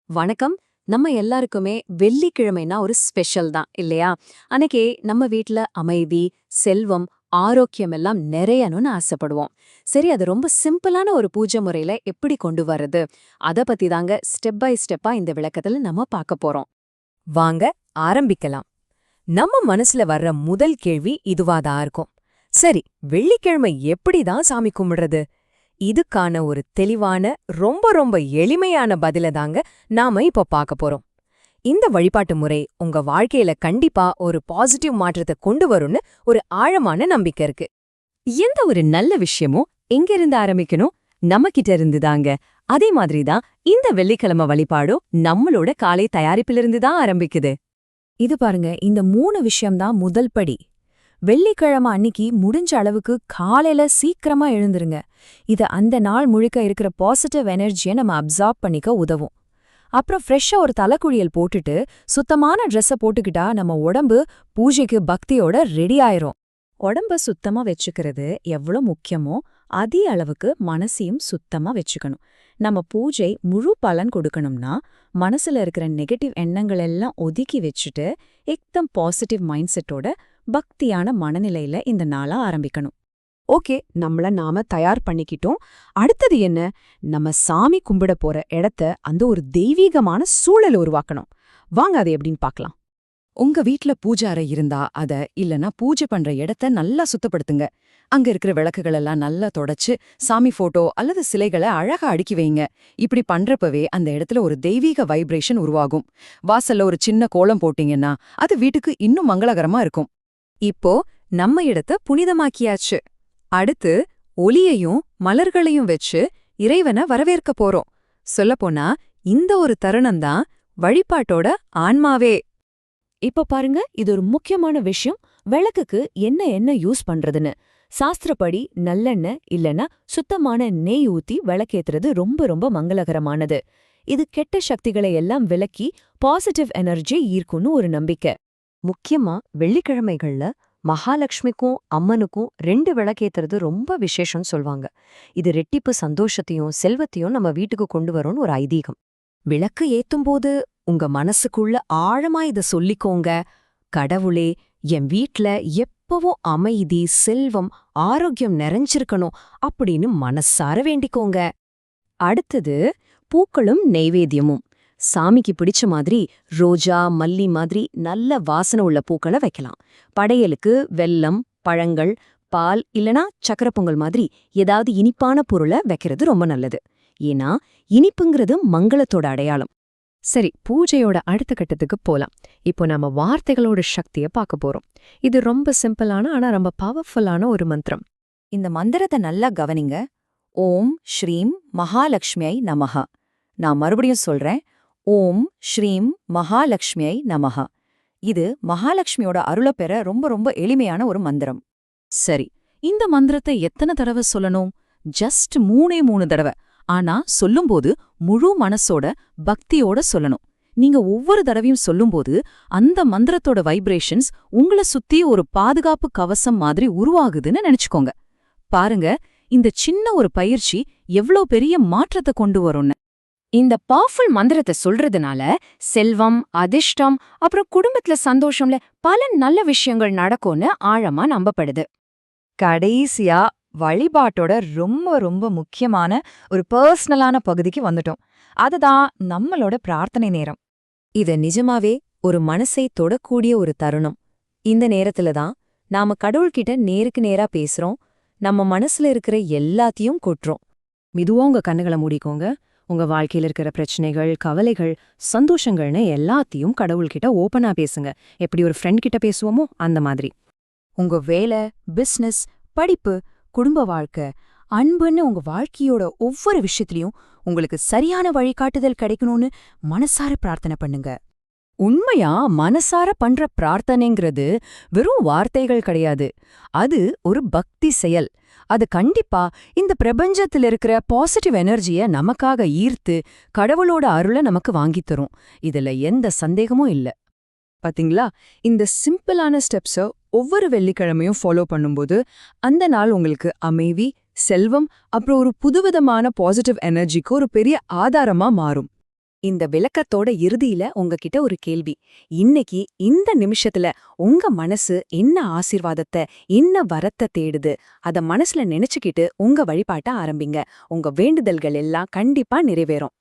வணக்கம். நம்ம எல்லாருக்குமே வெள்ளிக்கிழமைனா ஒரு ஸ்பெஷல் தான் இல்லையா? அன்னைக்கு நம்ம வீட்ல அமைதி, செல்வம், ஆரோக்கியம் எல்லாம் நிறையணும்னு ஆசைப்படுவோம். சரி, அது ரொம்ப சிம்பிளான ஒரு பூஜை முறையில எப்படி கொண்டு வர்றது? அத பத்தி தாங்க ஸ்டெப் பை ஸ்டெப்பா இந்த விளக்கத்துல நம்ம பார்க்க போறோம். வாங்க ஆரம்பிக்கலாம். நம்ம மனசுல வர்ற முதல் கேள்வி இதுவாதான் இருக்கும். சரி, வெள்ளிக்கிழமை எப்படிதான் சாமி கும்பிடுறது? இதுக்கான ஒரு தெளிவான, ரொம்ப ரொம்ப எளிமையான பதில தாங்க நாம இப்ப பார்க்க போறோம். இந்த வழிபாட்டு முறை உங்க வாழ்க்கையில கண்டிப்பா ஒரு பாசிட்டிவ் மாற்றத்தை கொண்டு வரும்னு ஒரு ஆழமான நம்பிக்கை இருக்கு. எந்த ஒரு நல்ல விஷயமும் எங்க இருந்து ஆரம்பிக்கணும்? நம்ம கிட்ட இருந்து தாங்க. அதே மாதிரி தான் இந்த வெள்ளிக்கிழமை வழிபாடும் நம்மளோட காலை தயாரிப்பிலிருந்து தான் ஆரம்பிக்குது. இது பாருங்க, இந்த 3 விஷயம்தான் முதல் படி. வெள்ளிக்கிழமை அன்னிக்கு முடிஞ்ச அளவுக்கு காலையில சீக்கிரமா எழுந்துருங்க. இது அந்த நாள் முழுக்க இருக்கிற பாசிட்டிவ் எனர்ஜியை நம்ம அப்சார்ப் பண்ணிக்க உதவும். அப்புறம் ஃப்ரெஷ்ஷா ஒரு தலைக்குழியல் போட்டுட்டு சுத்தமான ட்ரெஸ்ஸை போட்டுக்கிட்டா நம்ம உடம்பு பூஜைக்கு பக்தியோட ரெடி ஆயிரும். உடம்ப சுத்தமா வச்சுக்கிறது எவ்வளவு முக்கியமோ அதே அளவுக்கு மனசையும் சுத்தமா வச்சுக்கணும். நம்ம பூஜை முழு பலன் கொடுக்கணும்னா மனசுல இருக்கிற நெகட்டிவ் எண்ணங்கள் எல்லாம் ஒதுக்கி வச்சுட்டு எக்தம் பாசிட்டிவ் மைண்ட் செட்டோட பக்தியான மனநிலையில இந்த நாளா ஆரம்பிக்கணும். ஓகே, நாம தயார் பண்ணிக்கிட்டோம். அடுத்தது என்ன? நம்ம சாமி கும்பிட போற இடத்த அந்த ஒரு தெய்வீகமான சூழல் உருவாக்கணும். வாங்க அதை எப்படின்னு பார்க்கலாம். உங்க வீட்ல பூஜை அறை இருந்தா அத இல்லனா பூஜை பண்ற இடத்த நல்லா சுத்தப்படுத்துங்க. அங்க இருக்கிற விளக்குகள் எல்லாம் நல்லா தொடச்சு சாமி போட்டோ அல்லது சிலைகளை அழகா அடுக்கி வைங்க. இப்படி பண்றப்பவே அந்த இடத்துல ஒரு தெய்வீக வைப்ரேஷன் உருவாகும். வாசல்ல ஒரு சின்ன கோலம் போட்டீங்கன்னா அது வீட்டுக்கு இன்னும் மங்களகரமா இருக்கும். இப்போ நம்ம இடத்த புனிதமாக்கியாச்சு. அடுத்து ஒலியையும் மலர்களையும் வச்சு இறைவனை வரவேற்க போறோம். சொல்லப்போனா இந்த ஒரு தருணம்தான் வழிபாட்டோட ஆன்மாவே. இப்ப பாருங்க, இது ஒரு முக்கியமான விஷயம். விளக்குக்கு என்ன யூஸ் பண்றதுன்னு சாஸ்திரப்படி நல்லெண்ணெய் இல்லனா சுத்தமான நெய் ஊத்தி விளக்கேத்துறது ரொம்ப ரொம்ப மங்களகரமானது. இது கெட்ட சக்திகளை எல்லாம் விலக்கி பாசிட்டிவ் எனர்ஜி ஈர்க்கும்னு ஒரு நம்பிக்கை. முக்கியமா வெள்ளிக்கிழமைகள்ல மகாலட்சுமிக்கும் அம்மனுக்கும் 2 விளக்கேத்துறது ரொம்ப விசேஷம் சொல்வாங்க. இது ரெட்டிப்பு சந்தோஷத்தையும் செல்வத்தையும் நம்ம வீட்டுக்கு கொண்டு வரும்னு ஒரு ஐதீகம். விளக்கு ஏத்தும்போது உங்க மனசுக்குள்ள ஆழமா இத சொல்லிக்கோங்க. கடவுளே, என் வீட்ல எப்பவும் அமைதி, செல்வம், ஆரோக்கியம் நிறைஞ்சிருக்கணும் அப்படின்னு மனசார வேண்டிக்கோங்க. அடுத்தது பூக்களும் நெய்வேத்தியமும். சாமிக்கு பிடிச்ச மாதிரி ரோஜா, மல்லி மாதிரி நல்ல வாசனை உள்ள பூக்களை வைக்கலாம். படையலுக்கு வெல்லம், பழங்கள், பால் இல்லனா சக்கரை பொங்கல் மாதிரி ஏதாவது இனிப்பான பொருளை வைக்கிறது ரொம்ப நல்லது. ஏன்னா இனிப்புங்கிறது மங்களத்தோட அடையாளம். சரி, பூஜையோட அடுத்த கட்டத்துக்கு போலாம். இப்போ நாம வார்த்தைகளோட சக்திய பார்க்க போறோம். இது ரொம்ப சிம்பிளான ஆனா ரொம்ப பவர்ஃபுல்லான ஒரு மந்திரம். இந்த மந்திரத்தை நல்லா கவனிங்க. ஓம் ஸ்ரீம் மகாலட்சுமியை நமஹ. நான் மறுபடியும் சொல்றேன். ஓம் ஸ்ரீம் மகாலட்சுமியை நமஹ. இது மகாலட்சுமியோட அருளை பெற ரொம்ப ரொம்ப எளிமையான ஒரு மந்திரம். சரி, இந்த மந்திரத்தை எத்தனை தடவை சொல்லணும்? ஜஸ்ட் 3 தடவை. ஆனா சொல்லும்போது முழு மனசோட பக்தியோட சொல்லணும். நீங்க ஒவ்வொரு தடவையும் சொல்லும்போது அந்த மந்திரத்தோட வைப்ரேஷன்ஸ் உங்களை சுத்தி ஒரு பாதுகாப்பு கவசம் மாதிரி உருவாகுதுன்னு நினைச்சுக்கோங்க. பாருங்க, இந்த சின்ன ஒரு பயிற்சி எவ்ளோ பெரிய மாற்றத்தை கொண்டு வரும்னு. இந்த பவர்ஃபுல் மந்திரத்தை சொல்றதுனால செல்வம், அதிர்ஷ்டம், அப்புறம் குடும்பத்துல சந்தோஷம்ல பல நல்ல விஷயங்கள் நடக்கும்னு ஆழமா நம்பப்படுது. கடைசியா வழிபாட்டோட ரொம்ப ரொம்ப முக்கியமான ஒரு பர்சனலான பகுதிக்கு வந்துட்டோம். அதுதான் நம்மளோட பிரார்த்தனை நேரம். இது நிஜமாவே ஒரு மனசை தொடக்கூடிய ஒரு தருணம். இந்த நேரத்துல தான் நாம கடவுள்கிட்ட நேருக்கு நேரா பேசுறோம். நம்ம மனசுல இருக்கிற எல்லாத்தையும் கொட்டுறோம். மெதுவா உங்க கண்ணுகளை மூடிக்கோங்க. உங்க வாழ்க்கையில இருக்கிற பிரச்சனைகள், கவலைகள், சந்தோஷங்கள்னு எல்லாத்தையும் கடவுள்கிட்ட ஓப்பனா பேசுங்க. எப்படி ஒரு ஃப்ரெண்ட் கிட்ட பேசுவோமோ அந்த மாதிரி. உங்க வேலை, பிசினஸ், படிப்பு, குடும்ப வாழ்க்கை, அன்புன்னு உங்க வாழ்க்கையோட ஒவ்வொரு விஷயத்திலையும் உங்களுக்கு சரியான வழிகாட்டுதல் கிடைக்கணும்னு மனசார பிரார்த்தனை பண்ணுங்க. உண்மையா மனசார பண்ற பிரார்த்தனைங்கிறது வெறும் வார்த்தைகள் கிடையாது. அது ஒரு பக்தி செயல். அது கண்டிப்பா இந்த பிரபஞ்சத்தில் இருக்கிற பாசிட்டிவ் எனர்ஜிய நமக்காக ஈர்த்து கடவுளோட அருளை நமக்கு வாங்கித் தரும். இதுல எந்த சந்தேகமும் இல்ல. பாத்தீங்களா, இந்த சிம்பிளான ஸ்டெப்ஸை ஒவ்வொரு வெள்ளிக்கிழமையும் ஃபாலோ பண்ணும்போது அந்த நாள் உங்களுக்கு அமைதி, செல்வம், அப்புறம் ஒரு புதுவிதமான பாசிட்டிவ் எனர்ஜிக்கு ஒரு பெரிய ஆதாரமா மாறும். இந்த விளக்கத்தோட இறுதியில உங்ககிட்ட ஒரு கேள்வி. இன்னைக்கு இந்த நிமிஷத்துல உங்க மனசு என்ன ஆசீர்வாதத்தை, என்ன வரத்தை தேடுது, அத மனசுல நினைச்சுக்கிட்டு உங்க வழிபாட்ட ஆரம்பிங்க. உங்க வேண்டுதல்கள் எல்லாம் கண்டிப்பா நிறைவேறும்.